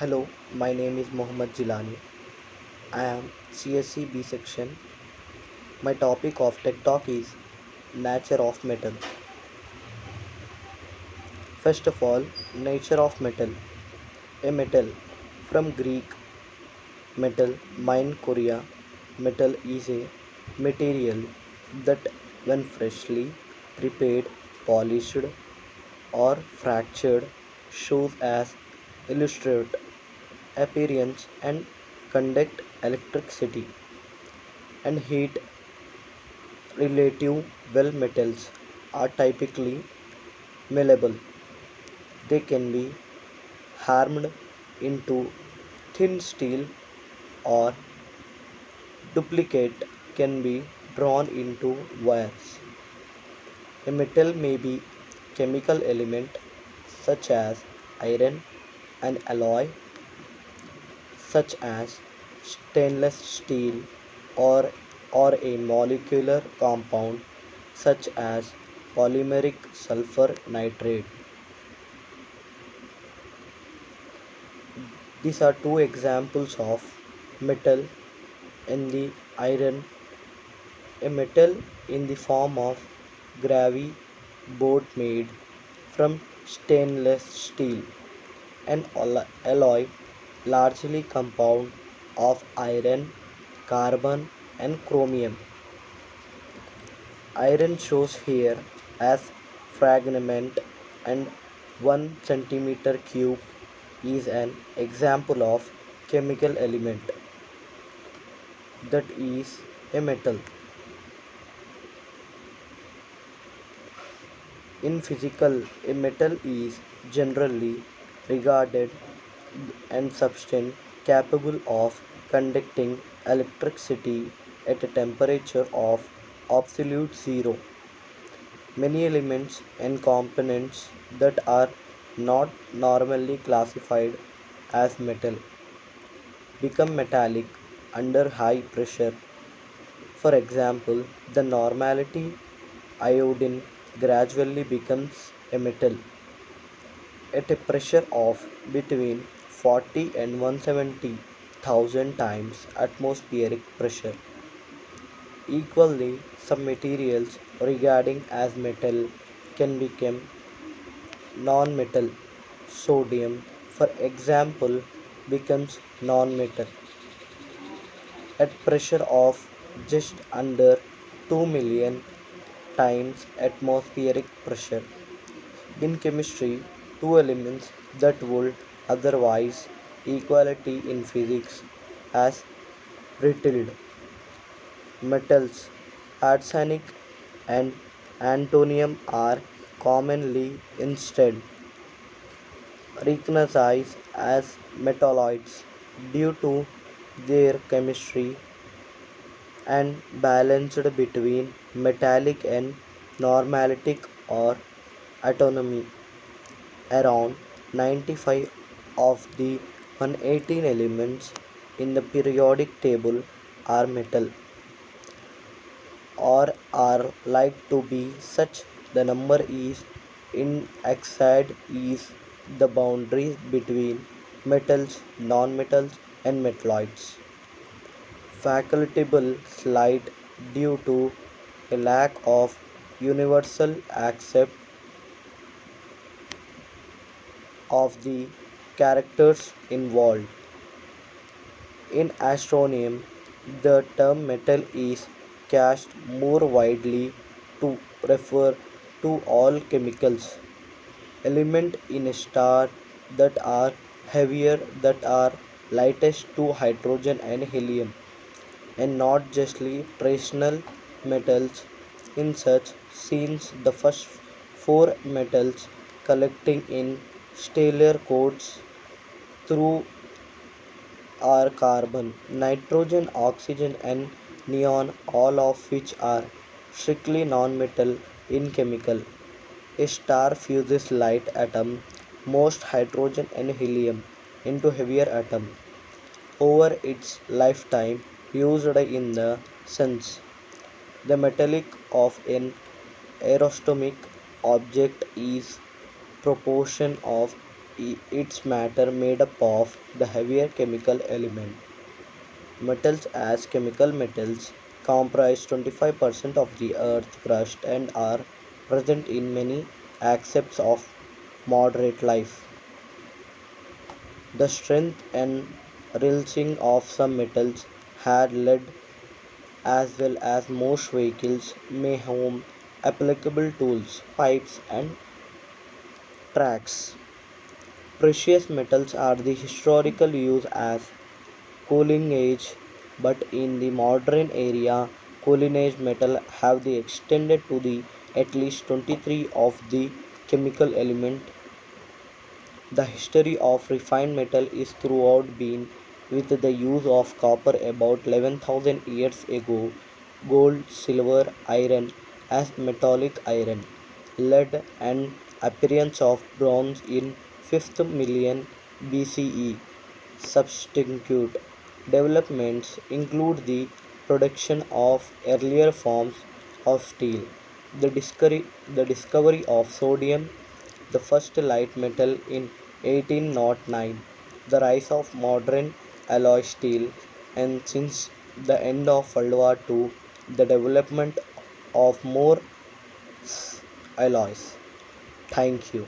Hello, my name is Mohammad Jilani. I am CSC B section. My topic of Tech Talk is Nature of Metal. First of all, nature of metal. A metal from Greek metal, mine Korea. Metal is a material that, when freshly prepared, polished, or fractured, shows as illustrate appearance and conduct electricity and heat. Relative well metals are typically malleable; they can be hammered into thin steel or duplicate can be drawn into wires. A metal may be chemical element such as iron, an alloy such as stainless steel, or a molecular compound such as polymeric sulfur nitrate. These are two examples of metal in the iron, a metal in the form of gravy board made from stainless steel, an alloy largely compound of iron, carbon and chromium. Iron shows here as fragment and 1 centimeter cube is an example of chemical element that is a metal. In physical, a metal is generally regarded as substance capable of conducting electricity at a temperature of absolute zero. Many elements and components that are not normally classified as metal become metallic under high pressure. For example, the normality iodine gradually becomes a metal at a pressure of between 40 and 170,000 times atmospheric pressure. Equally, some materials regarding as metal can become non-metal. Sodium, for example, becomes non-metal at pressure of just under 2 million times atmospheric pressure. In chemistry, two elements that would otherwise equality in physics as brittle metals, arsenic and antimony, are commonly instead recognized as metalloids due to their chemistry and balanced between metallic and normalitic or autonomy. Around 95 of the 118 elements in the periodic table are metal or are like to be such. The number is inexact is the boundaries between metals, nonmetals and metalloids. Facultable slight due to a lack of universal accept of the characters involved. In astronomy, the term metal is cast more widely to refer to all chemicals elements in a star that are heavier that are lightest to hydrogen and helium and not justly trace metals. In such scenes, the first four metals collecting in stellar codes through are carbon, nitrogen, oxygen, and neon, all of which are strictly nonmetal in chemical. A star fuses light atom, most hydrogen and helium, into heavier atom over its lifetime used in the sense. The metallic of an aerostomic object is proportion of its matter made up of the heavier chemical element. Metals as chemical metals comprise 25% of the Earth's crust and are present in many aspects of moderate life. The strength and realising of some metals had led as well as most vehicles may home applicable tools, pipes and tracks. Precious metals are the historical use as cooling age, but in the modern area, cooling age metal have the extended to the at least 23 of the chemical element. The history of refined metal is throughout been with the use of copper about 11,000 years ago, gold, silver, iron as metallic iron, lead and appearance of bronze in 5th million BCE. Subsequent developments include the production of earlier forms of steel, the discovery of sodium, the first light metal in 1809, the rise of modern alloy steel, and since the end of World War II, the development of more alloys. Thank you.